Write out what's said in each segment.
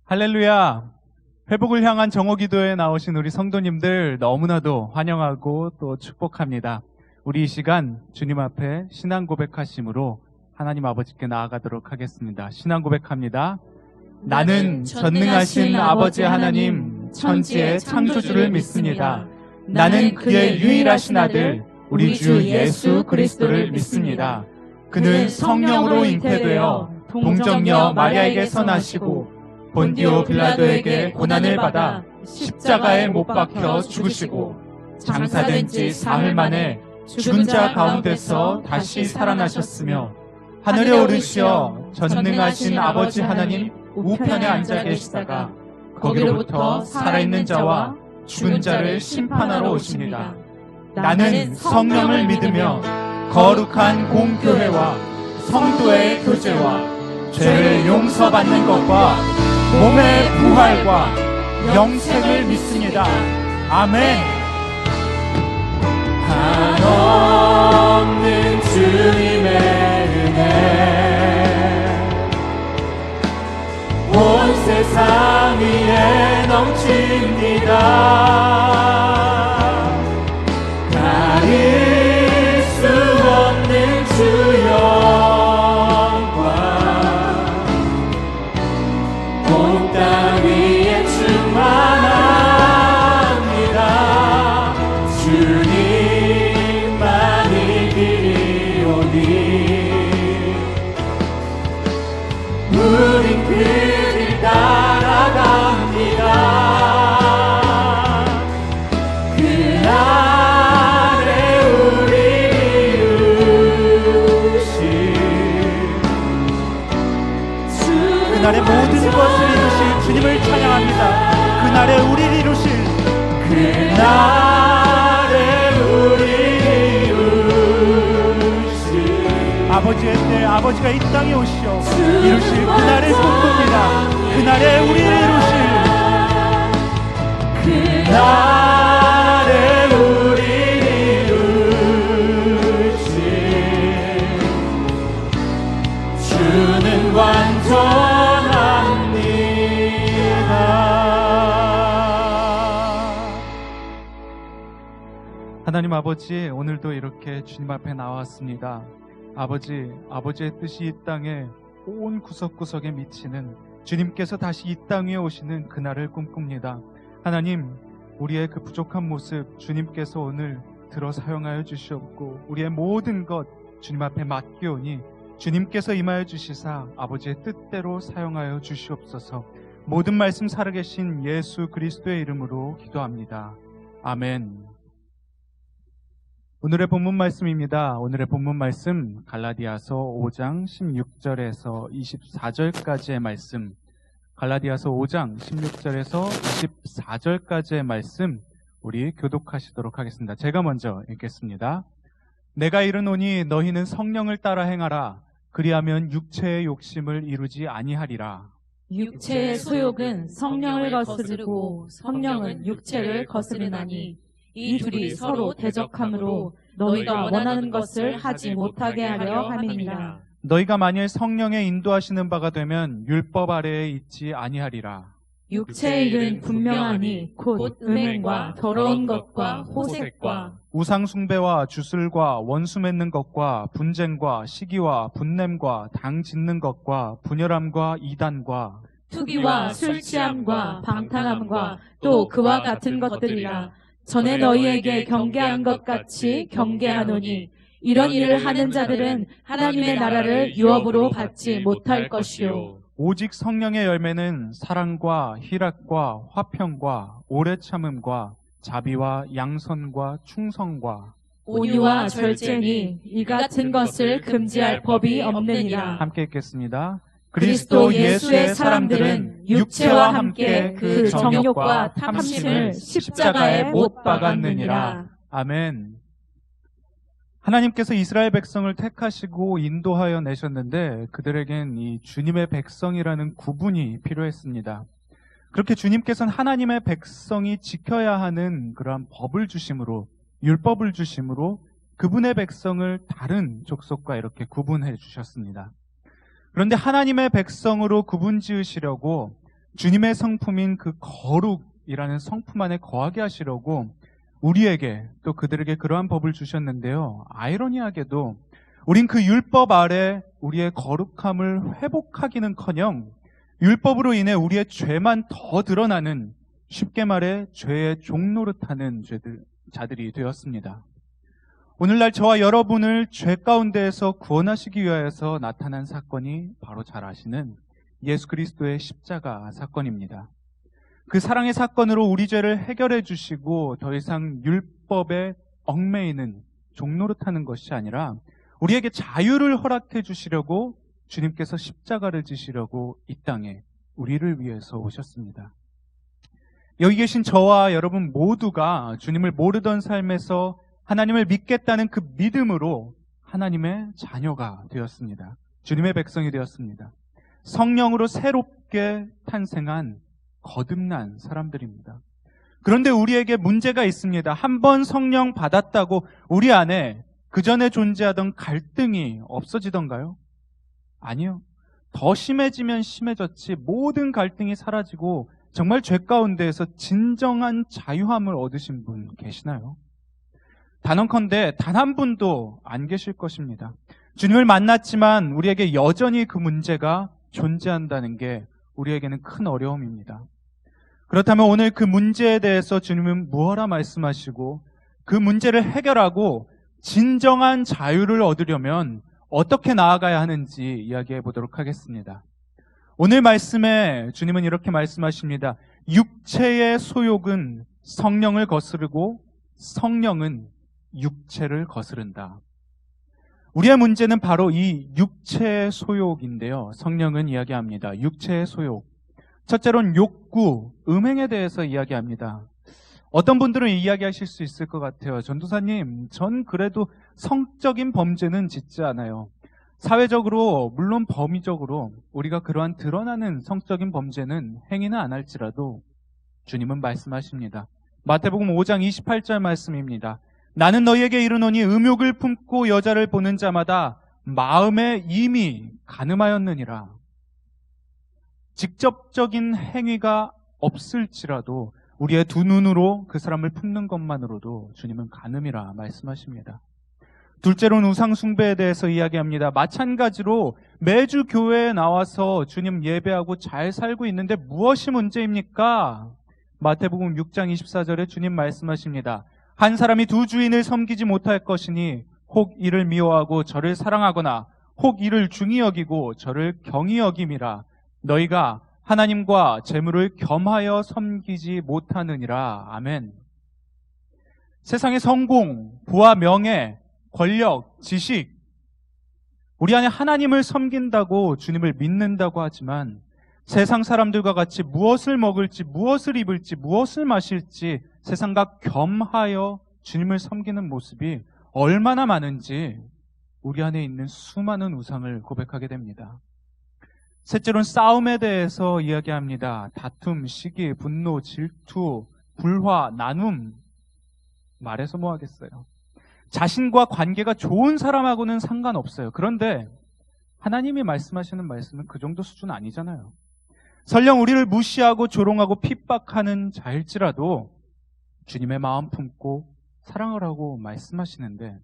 할렐루야! 회복을 향한 정오기도에 나오신 우리 성도님들 너무나도 환영하고 또 축복합니다. 우리 이 시간 주님 앞에 신앙 고백하심으로 하나님 아버지께 나아가도록 하겠습니다. 신앙 고백합니다. 나는 전능하신 아버지 하나님 천지의 창조주를 믿습니다. 나는 그의 유일하신 아들 우리 주 예수 그리스도를 믿습니다. 그는 성령으로 잉태되어 동정녀 마리아에게 선하시고 본디오 빌라도에게 고난을 받아 십자가에 못 박혀 죽으시고 장사된 지 사흘 만에 죽은 자 가운데서 다시 살아나셨으며 하늘에 오르시어 전능하신 아버지 하나님 우편에 앉아 계시다가 거기로부터 살아있는 자와 죽은 자를 심판하러 오십니다. 나는 성령을 믿으며 거룩한 공교회와 성도의 교제와 죄를 용서받는 것과 몸의 부활과 영생을 믿습니다. 아멘. 한없는 주님의 은혜 온 세상 위에 넘칩니다. 가릴 수 없는 주 영광 온 땅 위에 충만합니다. 주님만이 길이오니 우린 그 길 따라갑니다. 그 안에 우리 이루신 그날의 모든 것을 이루실 주님을 찬양합니다. 그날에 우리를 이루실 그날에 우리를 이루실 아버지의 때 아버지가 이 땅에 오시어 이루실 그날을 꿈꿉니다. 그날에 우리를 이루실 그날에 우리를 이루실 주는 완전합니다. 하나님 아버지, 오늘도 이렇게 주님 앞에 나왔습니다. 아버지의 뜻이 이 땅에 온 구석구석에 미치는 주님께서 다시 이 땅 위에 오시는 그날을 꿈꿉니다. 하나님, 우리의 그 부족한 모습 주님께서 오늘 들어 사용하여 주시옵고 우리의 모든 것 주님 앞에 맡기오니 주님께서 임하여 주시사 아버지의 뜻대로 사용하여 주시옵소서. 모든 말씀 살아계신 예수 그리스도의 이름으로 기도합니다. 아멘. 오늘의 본문 말씀입니다. 오늘의 본문 말씀 갈라디아서 5장 16절에서 24절까지의 말씀, 갈라디아서 5장 16절에서 24절까지의 말씀 우리 교독하시도록 하겠습니다. 제가 먼저 읽겠습니다. 내가 이르노니 너희는 성령을 따라 행하라. 그리하면 육체의 욕심을 이루지 아니하리라. 육체의 소욕은 성령을 거스르고 성령은 육체를 거스르나니 이 둘이 서로 대적함으로 너희가 원하는 것을 하지 못하게 하려 함이니라. 너희가 만일 성령의 인도하시는 바가 되면 율법 아래에 있지 아니하리라. 육체의 일은 분명하니 곧 음행과 더러운 것과 호색과 우상 숭배와 주술과 원수 맺는 것과 분쟁과 시기와 분냄과 당 짓는 것과 분열함과 이단과 투기와 술 취함과 방탕함과 또 그와 같은 것들이라. 전에 너희에게 경계한 것 같이 경계하노니 이런 일을 하는 자들은 하나님의 나라를 유업으로 받지 못할 것이요. 오직 성령의 열매는 사랑과 희락과 화평과 오래 참음과 자비와 양선과 충성과 온유와 절제니 이 같은 것을 금지할 법이 없느니라. 함께 읽겠습니다. 그리스도 예수의 사람들은 육체와 함께 그 정욕과 탐심을 십자가에 못 박았느니라. 아멘. 하나님께서 이스라엘 백성을 택하시고 인도하여 내셨는데 그들에겐 이 주님의 백성이라는 구분이 필요했습니다. 그렇게 주님께서는 하나님의 백성이 지켜야 하는 그러한 법을 주심으로, 율법을 주심으로 그분의 백성을 다른 족속과 이렇게 구분해 주셨습니다. 그런데 하나님의 백성으로 구분 지으시려고 주님의 성품인 그 거룩이라는 성품 안에 거하게 하시려고 우리에게 또 그들에게 그러한 법을 주셨는데요. 아이러니하게도 우린 그 율법 아래 우리의 거룩함을 회복하기는커녕 율법으로 인해 우리의 죄만 더 드러나는, 쉽게 말해 죄의 종노릇하는 자들이 되었습니다. 오늘날 저와 여러분을 죄 가운데에서 구원하시기 위하여서 나타난 사건이 바로 잘 아시는 예수 그리스도의 십자가 사건입니다. 그 사랑의 사건으로 우리 죄를 해결해 주시고 더 이상 율법에 얽매이는 종노릇하는 것이 아니라 우리에게 자유를 허락해 주시려고 주님께서 십자가를 지시려고 이 땅에 우리를 위해서 오셨습니다. 여기 계신 저와 여러분 모두가 주님을 모르던 삶에서 하나님을 믿겠다는 그 믿음으로 하나님의 자녀가 되었습니다. 주님의 백성이 되었습니다. 성령으로 새롭게 탄생한 거듭난 사람들입니다. 그런데 우리에게 문제가 있습니다. 한 번 성령 받았다고 우리 안에 그전에 존재하던 갈등이 없어지던가요? 아니요. 더 심해지면 심해졌지 모든 갈등이 사라지고 정말 죄 가운데에서 진정한 자유함을 얻으신 분 계시나요? 단언컨대 단 한 분도 안 계실 것입니다. 주님을 만났지만 우리에게 여전히 그 문제가 존재한다는 게 우리에게는 큰 어려움입니다. 그렇다면 오늘 그 문제에 대해서 주님은 무엇라 말씀하시고 그 문제를 해결하고 진정한 자유를 얻으려면 어떻게 나아가야 하는지 이야기해 보도록 하겠습니다. 오늘 말씀에 주님은 이렇게 말씀하십니다. 육체의 소욕은 성령을 거스르고 성령은 육체를 거스른다. 우리의 문제는 바로 이 육체의 소욕인데요. 성령은 이야기합니다. 육체의 소욕. 첫째로는 욕구, 음행에 대해서 이야기합니다. 어떤 분들은 이야기하실 수 있을 것 같아요. 전도사님, 전 그래도 성적인 범죄는 짓지 않아요. 사회적으로, 물론 범위적으로 우리가 그러한 드러나는 성적인 범죄는 행위는 안 할지라도 주님은 말씀하십니다. 마태복음 5장 28절 말씀입니다. 나는 너희에게 이르노니 음욕을 품고 여자를 보는 자마다 마음에 이미 간음하였느니라. 직접적인 행위가 없을지라도 우리의 두 눈으로 그 사람을 품는 것만으로도 주님은 간음이라 말씀하십니다. 둘째로는 우상 숭배에 대해서 이야기합니다. 마찬가지로 매주 교회에 나와서 주님 예배하고 잘 살고 있는데 무엇이 문제입니까? 마태복음 6장 24절에 주님 말씀하십니다. 한 사람이 두 주인을 섬기지 못할 것이니 혹 이를 미워하고 저를 사랑하거나 혹 이를 중히 여기고 저를 경히 여김이라. 너희가 하나님과 재물을 겸하여 섬기지 못하느니라. 아멘. 세상의 성공, 부와 명예, 권력, 지식, 우리 안에 하나님을 섬긴다고 주님을 믿는다고 하지만 세상 사람들과 같이 무엇을 먹을지, 무엇을 입을지, 무엇을 마실지 세상과 겸하여 주님을 섬기는 모습이 얼마나 많은지 우리 안에 있는 수많은 우상을 고백하게 됩니다. 셋째로는 싸움에 대해서 이야기합니다. 다툼, 시기, 분노, 질투, 불화, 나눔. 말해서 뭐 하겠어요. 자신과 관계가 좋은 사람하고는 상관없어요. 그런데 하나님이 말씀하시는 말씀은 그 정도 수준 아니잖아요. 설령 우리를 무시하고 조롱하고 핍박하는 자일지라도 주님의 마음 품고 사랑을 하고 말씀하시는데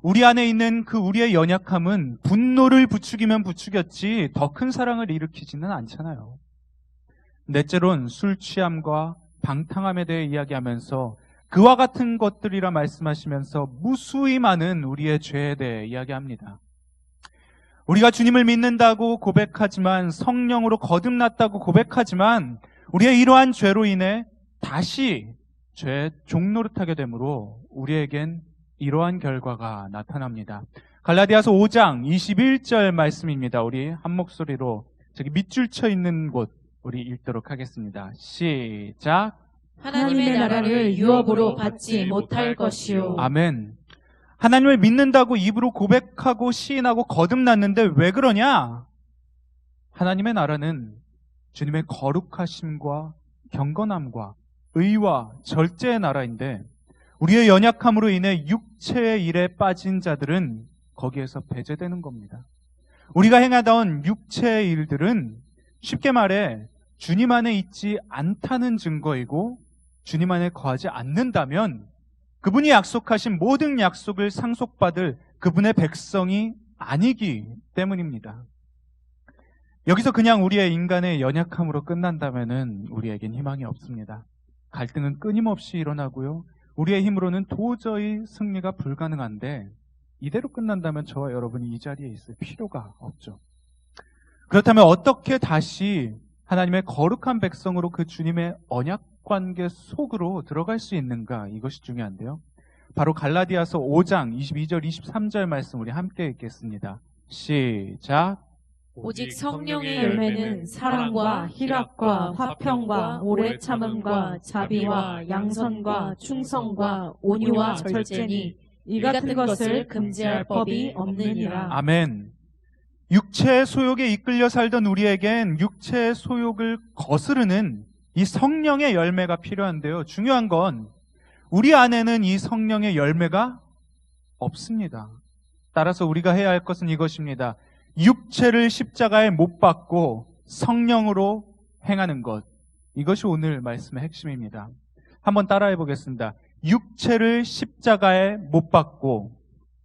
우리 안에 있는 그 우리의 연약함은 분노를 부추기면 부추겼지 더 큰 사랑을 일으키지는 않잖아요. 넷째로는 술 취함과 방탕함에 대해 이야기하면서 그와 같은 것들이라 말씀하시면서 무수히 많은 우리의 죄에 대해 이야기합니다. 우리가 주님을 믿는다고 고백하지만 성령으로 거듭났다고 고백하지만 우리의 이러한 죄로 인해 다시 죄 종노릇하게 되므로 우리에겐 이러한 결과가 나타납니다. 갈라디아서 5장 21절 말씀입니다. 우리 한 목소리로 저기 밑줄 쳐 있는 곳 우리 읽도록 하겠습니다. 시작. 하나님의 나라를 유업으로 받지 못할 것이요. 아멘. 하나님을 믿는다고 입으로 고백하고 시인하고 거듭났는데 왜 그러냐? 하나님의 나라는 주님의 거룩하심과 경건함과 의와 절제의 나라인데 우리의 연약함으로 인해 육체의 일에 빠진 자들은 거기에서 배제되는 겁니다. 우리가 행하던 육체의 일들은 쉽게 말해 주님 안에 있지 않다는 증거이고 주님 안에 거하지 않는다면 그분이 약속하신 모든 약속을 상속받을 그분의 백성이 아니기 때문입니다. 여기서 그냥 우리의 인간의 연약함으로 끝난다면은 우리에겐 희망이 없습니다. 갈등은 끊임없이 일어나고요. 우리의 힘으로는 도저히 승리가 불가능한데 이대로 끝난다면 저와 여러분이 이 자리에 있을 필요가 없죠. 그렇다면 어떻게 다시 하나님의 거룩한 백성으로 그 주님의 언약 관계 속으로 들어갈 수 있는가? 이것이 중요한데요. 바로 갈라디아서 5장 22절 23절 말씀 우리 함께 읽겠습니다. 시작. 오직 성령의 열매는 사랑과 희락과 화평과 오래 참음과 자비와 양선과 충성과 온유와 절제니 이 같은 것을 금지할 법이 없느니라. 아멘. 육체의 소욕에 이끌려 살던 우리에겐 육체의 소욕을 거스르는 이 성령의 열매가 필요한데요. 중요한 건 우리 안에는 이 성령의 열매가 없습니다. 따라서 우리가 해야 할 것은 이것입니다. 육체를 십자가에 못 박고 성령으로 행하는 것. 이것이 오늘 말씀의 핵심입니다. 한번 따라해 보겠습니다. 육체를 십자가에 못 박고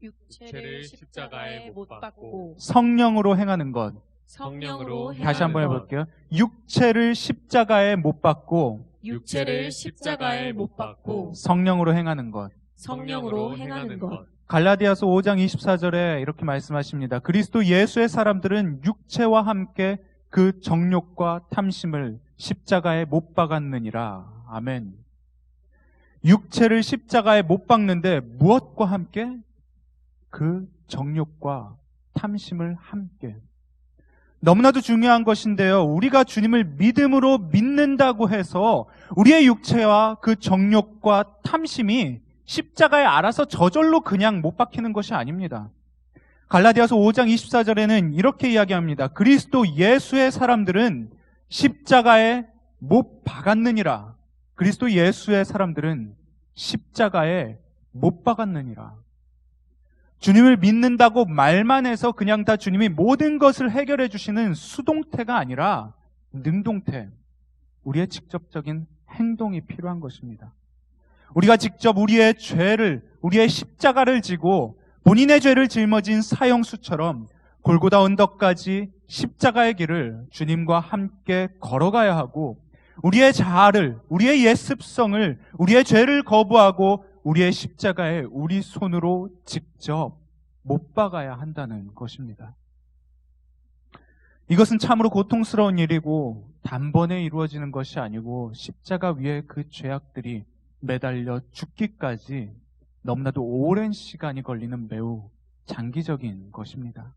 육체를 십자가에 못 박고 성령으로 행하는 것. 성령으로 다시 한번 행하는 것. 해볼게요. 육체를 십자가에 못 박고 육체를 십자가에 못 박고 성령으로 행하는 것. 성령으로 행하는 것. 갈라디아서 5장 24절에 이렇게 말씀하십니다. 그리스도 예수의 사람들은 육체와 함께 그 정욕과 탐심을 십자가에 못 박았느니라. 아멘. 육체를 십자가에 못 박는데 무엇과 함께? 그 정욕과 탐심을 함께. 너무나도 중요한 것인데요. 우리가 주님을 믿음으로 믿는다고 해서 우리의 육체와 그 정욕과 탐심이 십자가에 알아서 저절로 그냥 못 박히는 것이 아닙니다. 갈라디아서 5장 24절에는 이렇게 이야기합니다. 그리스도 예수의 사람들은 십자가에 못 박았느니라. 그리스도 예수의 사람들은 십자가에 못 박았느니라. 주님을 믿는다고 말만 해서 그냥 다 주님이 모든 것을 해결해 주시는 수동태가 아니라 능동태, 우리의 직접적인 행동이 필요한 것입니다. 우리가 직접 우리의 죄를, 우리의 십자가를 지고 본인의 죄를 짊어진 사형수처럼 골고다 언덕까지 십자가의 길을 주님과 함께 걸어가야 하고 우리의 자아를, 우리의 옛 습성을, 우리의 죄를 거부하고 우리의 십자가에 우리 손으로 직접 못 박아야 한다는 것입니다. 이것은 참으로 고통스러운 일이고 단번에 이루어지는 것이 아니고 십자가 위에 그 죄악들이 매달려 죽기까지 너무나도 오랜 시간이 걸리는 매우 장기적인 것입니다.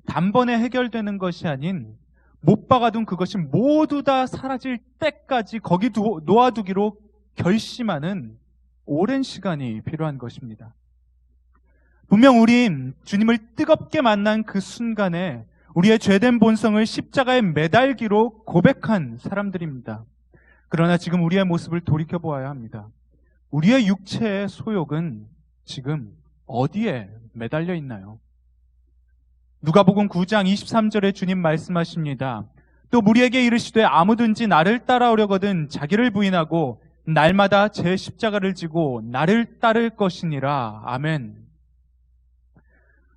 단번에 해결되는 것이 아닌 못 박아둔 그것이 모두 다 사라질 때까지 거기 놓아두기로 결심하는 오랜 시간이 필요한 것입니다. 분명 우린 주님을 뜨겁게 만난 그 순간에 우리의 죄된 본성을 십자가에 매달기로 고백한 사람들입니다. 그러나 지금 우리의 모습을 돌이켜보아야 합니다. 우리의 육체의 소욕은 지금 어디에 매달려 있나요? 누가복음 9장 23절에 주님 말씀하십니다. 또 무리에게 이르시되 아무든지 나를 따라오려거든 자기를 부인하고 날마다 제 십자가를 지고 나를 따를 것이니라. 아멘.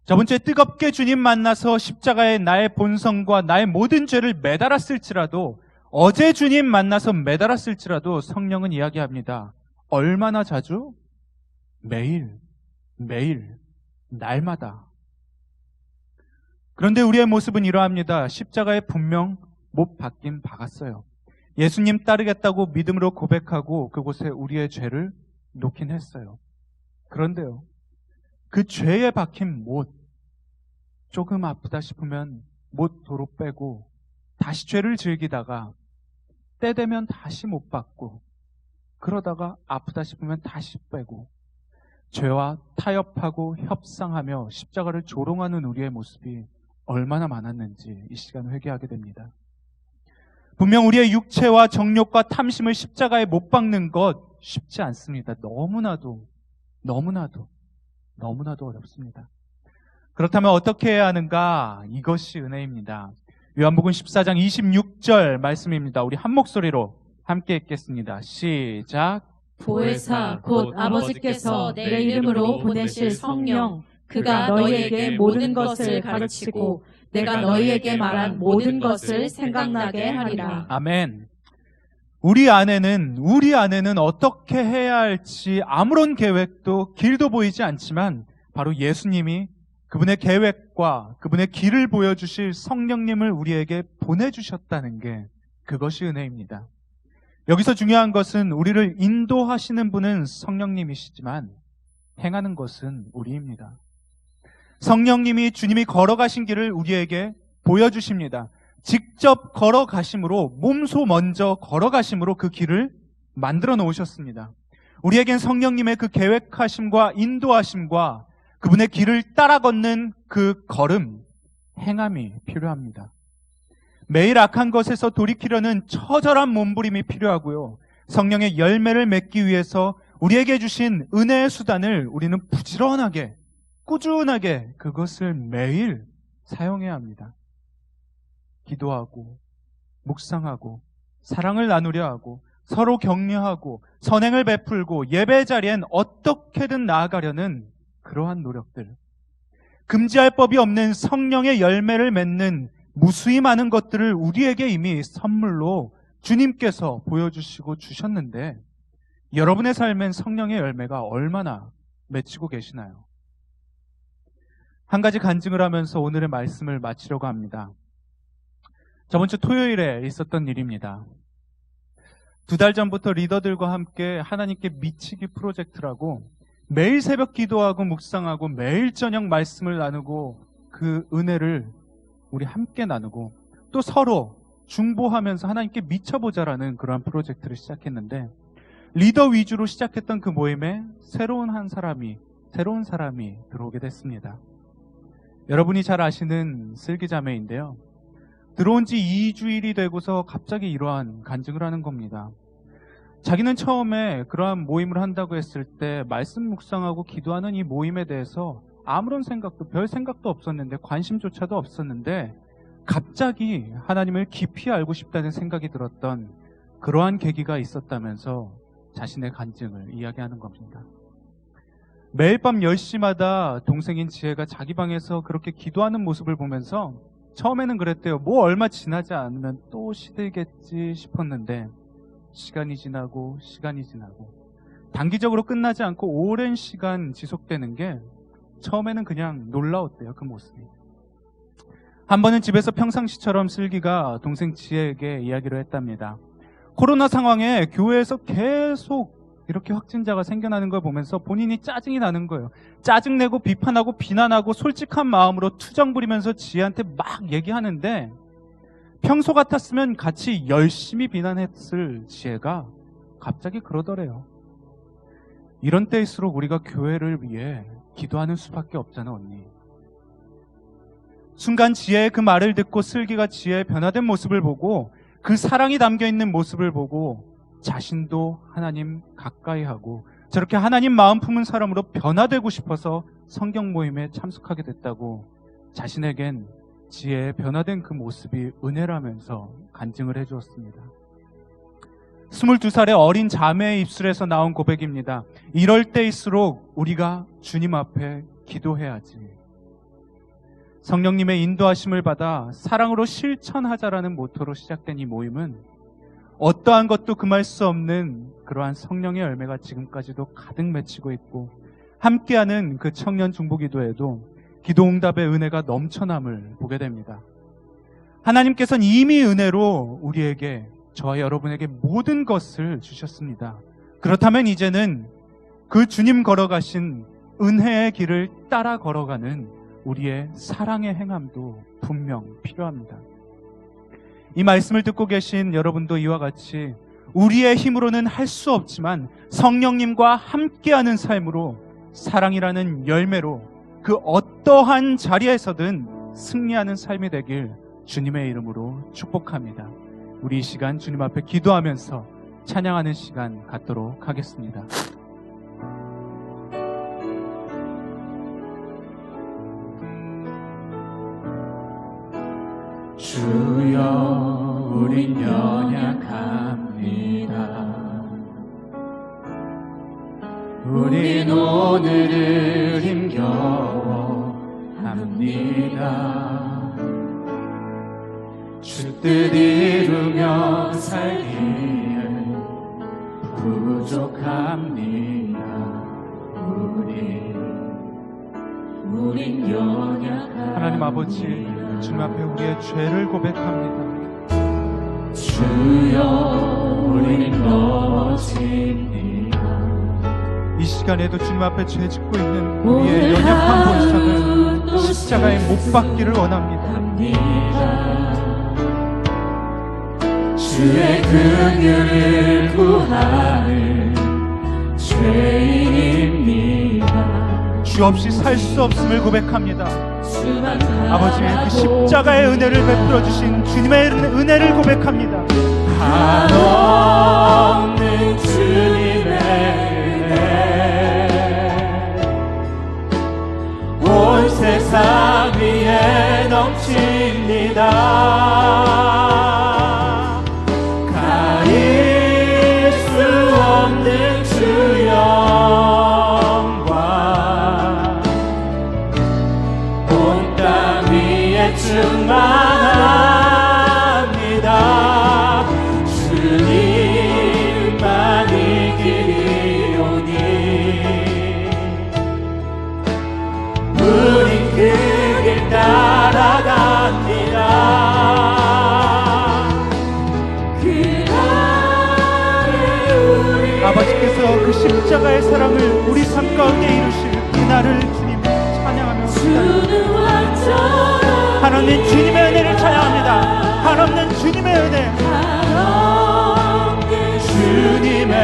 저번 주에 뜨겁게 주님 만나서 십자가에 나의 본성과 나의 모든 죄를 매달았을지라도 어제 주님 만나서 매달았을지라도 성령은 이야기합니다. 얼마나 자주? 매일, 날마다. 그런데 우리의 모습은 이러합니다. 십자가에 분명 못 박긴 박았어요. 예수님 따르겠다고 믿음으로 고백하고 그곳에 우리의 죄를 놓긴 했어요. 그런데요, 그 죄에 박힌 못, 조금 아프다 싶으면 못 도로 빼고 다시 죄를 즐기다가 때 되면 다시 못 박고 그러다가 아프다 싶으면 다시 빼고 죄와 타협하고 협상하며 십자가를 조롱하는 우리의 모습이 얼마나 많았는지 이 시간 회개하게 됩니다. 분명 우리의 육체와 정욕과 탐심을 십자가에 못 박는 것 쉽지 않습니다. 너무나도 어렵습니다. 그렇다면 어떻게 해야 하는가? 이것이 은혜입니다. 요한복음 14장 26절 말씀입니다. 우리 한 목소리로 함께 읽겠습니다. 시작. 보혜사 곧 아버지께서 내 이름으로 보내실 성령 그가 너희에게 모든 것을 가르치고 내가 너희에게 말한 모든 것을 생각나게 하리라. 아멘. 우리 안에는 어떻게 해야 할지 아무런 계획도 길도 보이지 않지만 바로 예수님이 그분의 계획과 그분의 길을 보여주실 성령님을 우리에게 보내주셨다는 게 그것이 은혜입니다. 여기서 중요한 것은 우리를 인도하시는 분은 성령님이시지만 행하는 것은 우리입니다. 성령님이 주님이 걸어가신 길을 우리에게 보여주십니다. 직접 걸어가심으로, 몸소 먼저 걸어가심으로 그 길을 만들어 놓으셨습니다. 우리에겐 성령님의 그 계획하심과 인도하심과 그분의 길을 따라 걷는 그 걸음, 행함이 필요합니다. 매일 악한 것에서 돌이키려는 처절한 몸부림이 필요하고요. 성령의 열매를 맺기 위해서 우리에게 주신 은혜의 수단을 우리는 부지런하게, 꾸준하게 그것을 매일 사용해야 합니다. 기도하고, 묵상하고, 사랑을 나누려 하고, 서로 격려하고, 선행을 베풀고, 예배 자리엔 어떻게든 나아가려는 그러한 노력들. 금지할 법이 없는 성령의 열매를 맺는 무수히 많은 것들을 우리에게 이미 선물로 주님께서 보여주시고 주셨는데 여러분의 삶엔 성령의 열매가 얼마나 맺히고 계시나요? 한 가지 간증을 하면서 오늘의 말씀을 마치려고 합니다. 저번 주 토요일에 있었던 일입니다. 2달 전부터 리더들과 함께 하나님께 미치기 프로젝트라고 매일 새벽 기도하고 묵상하고 매일 저녁 말씀을 나누고 그 은혜를 우리 함께 나누고 또 서로 중보하면서 하나님께 미쳐보자라는 그러한 프로젝트를 시작했는데 리더 위주로 시작했던 그 모임에 새로운 사람이 들어오게 됐습니다. 여러분이 잘 아시는 슬기자매인데요. 들어온 지 2주일이 되고서 갑자기 이러한 간증을 하는 겁니다. 자기는 처음에 그러한 모임을 한다고 했을 때 말씀 묵상하고 기도하는 이 모임에 대해서 아무런 생각도, 별 생각도 없었는데 관심조차도 없었는데 갑자기 하나님을 깊이 알고 싶다는 생각이 들었던 그러한 계기가 있었다면서 자신의 간증을 이야기하는 겁니다. 매일 밤 10시마다 동생인 지혜가 자기 방에서 그렇게 기도하는 모습을 보면서 처음에는 그랬대요. 뭐 얼마 지나지 않으면 또 시들겠지 싶었는데 시간이 지나고 단기적으로 끝나지 않고 오랜 시간 지속되는 게 처음에는 그냥 놀라웠대요. 그 모습이. 한 번은 집에서 평상시처럼 슬기가 동생 지혜에게 이야기를 했답니다. 코로나 상황에 교회에서 계속 이렇게 확진자가 생겨나는 걸 보면서 본인이 짜증이 나는 거예요. 짜증내고 비판하고 비난하고 솔직한 마음으로 투정 부리면서 지혜한테 막 얘기하는데 평소 같았으면 같이 열심히 비난했을 지혜가 갑자기 그러더래요. 이런 때일수록 우리가 교회를 위해 기도하는 수밖에 없잖아, 언니. 순간 지혜의 그 말을 듣고 슬기가 지혜의 변화된 모습을 보고 그 사랑이 담겨있는 모습을 보고 자신도 하나님 가까이 하고 저렇게 하나님 마음 품은 사람으로 변화되고 싶어서 성경 모임에 참석하게 됐다고 자신에겐 지혜의 변화된 그 모습이 은혜라면서 간증을 해주었습니다. 22살의 어린 자매의 입술에서 나온 고백입니다. 이럴 때일수록 우리가 주님 앞에 기도해야지. 성령님의 인도하심을 받아 사랑으로 실천하자라는 모토로 시작된 이 모임은 어떠한 것도 금할 수 없는 그러한 성령의 열매가 지금까지도 가득 맺히고 있고 함께하는 그 청년 중보기도에도 기도응답의 은혜가 넘쳐남을 보게 됩니다. 하나님께서는 이미 은혜로 우리에게, 저와 여러분에게 모든 것을 주셨습니다. 그렇다면 이제는 그 주님 걸어가신 은혜의 길을 따라 걸어가는 우리의 사랑의 행함도 분명 필요합니다. 이 말씀을 듣고 계신 여러분도 이와 같이 우리의 힘으로는 할 수 없지만 성령님과 함께하는 삶으로 사랑이라는 열매로 그 어떠한 자리에서든 승리하는 삶이 되길 주님의 이름으로 축복합니다. 우리 이 시간 주님 앞에 기도하면서 찬양하는 시간 갖도록 하겠습니다. 주여 우린 연약합니다. 우린 오늘을 힘겨워합니다. 주 뜻 이루며 살기에 부족합니다. 우린 연약합니다. 하나님 아버지, 주님 앞에 우리의 죄를 고백합니다. 주여, 우린 넘어집니다. 이 시간에도 주님 앞에 죄 짓고 있는 우리의 연약한 본성을 십자가에 못 박기를 원합니다. 주의 긍휼을 구하는 죄인입니다. 주 없이 살 수 없음을 고백합니다. 주만 아버지, 그 십자가의 은혜를 베풀어 주신 주님의 은혜를 고백합니다. 한없는 주님의 은혜 온 세상 위에 넘칩니다. 가릴 수 없는 주 영광 온 땅 위에 충만합니다. 주님만 이기리오니 우린 그 길 따라갑니다. 아버지께서 그 십자가의 사랑을 우리 삶 가운데 이루실 그날을 주님 찬양하며 기다립니다. 한없는 주님의 은혜를 찬양합니다. 한없는 주님의 은혜, 주님의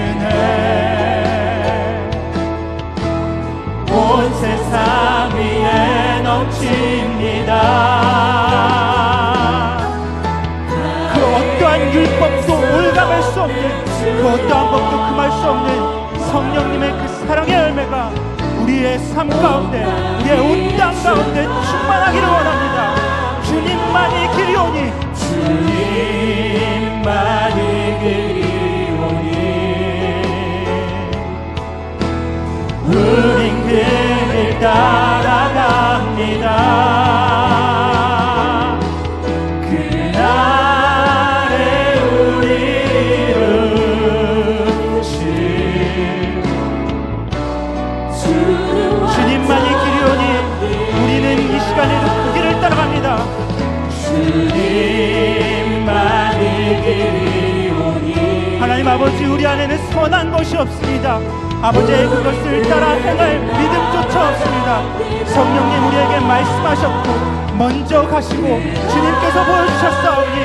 은혜 온 세상 위에 넘칩니다. 그 어떠한 율법도 올가맬 수 없는, 그 어떠한 법도 금할 수 없는 성령님의 그 사랑의 열매가 우리의 삶 가운데, 우리의 온 땅 가운데 충만하기를 원합니다. 주님만이 길이오니, 주님만이 길이오니 우린 그 길 따라갑니다. 그날에 우리를 주님만이 길이오니 우리는 이 시간에도 그 길을 따라갑니다. 주님만이 길이오니 하나님 아버지, 우리 안에는 선한 것이 없습니다. 아버지의 그것을 따라 행할 믿음조차 없습니다. 성령님 우리에게 말씀하셨고 먼저 가시고 주님께서 보여주셨사오니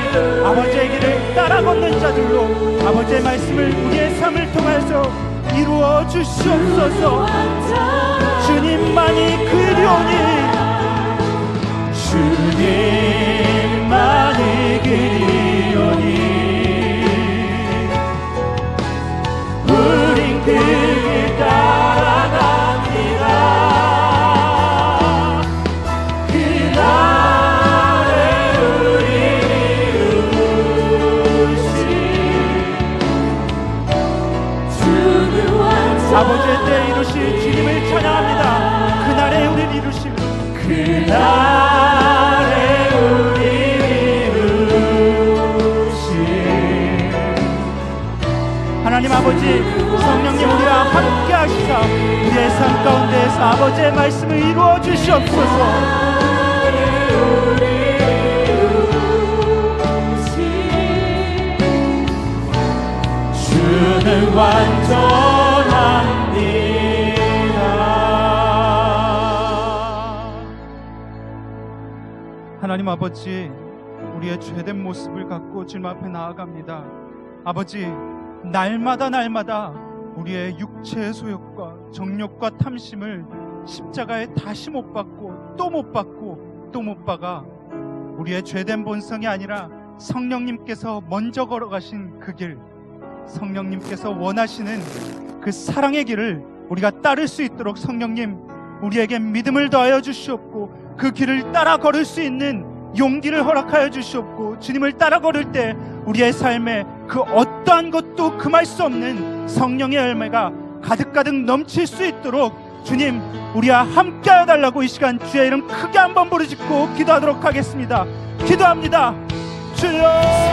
아버지의 길을 따라 걷는 자들로 아버지의 말씀을 우리의 삶을 통해서 이루어 주시옵소서. 주님만이 그리오니, 주님만이 그리오니 우린 그 길 따라갑니다. 그날에 우리를 이루신 아버지의 때 이루신 주님을 찬양합니다. 그날에 우리를 이루신, 그날에 우리를 이루신 하나님 아버지, 성령님 우리와 함께 하시사 우리의 삶 가운데에서 아버지의 말씀을 이루어 주시옵소서. 주는 완전합니다. 하나님 아버지, 우리의 죄된 모습을 갖고 주님 앞에 나아갑니다. 아버지, 날마다 우리의 육체의 소욕과 정욕과 탐심을 십자가에 다시 못 박고 또 못 박고 또 못 박아 우리의 죄된 본성이 아니라 성령님께서 먼저 걸어가신 그 길, 성령님께서 원하시는 그 사랑의 길을 우리가 따를 수 있도록 성령님 우리에게 믿음을 더하여 주시옵고 그 길을 따라 걸을 수 있는 용기를 허락하여 주시옵고 주님을 따라 걸을 때 우리의 삶에 그 어떠한 것도 금할 수 없는 성령의 열매가 가득가득 넘칠 수 있도록 주님 우리와 함께하여 달라고 이 시간 주의 이름 크게 한번 부르짖고 기도하도록 하겠습니다. 기도합니다. 주여.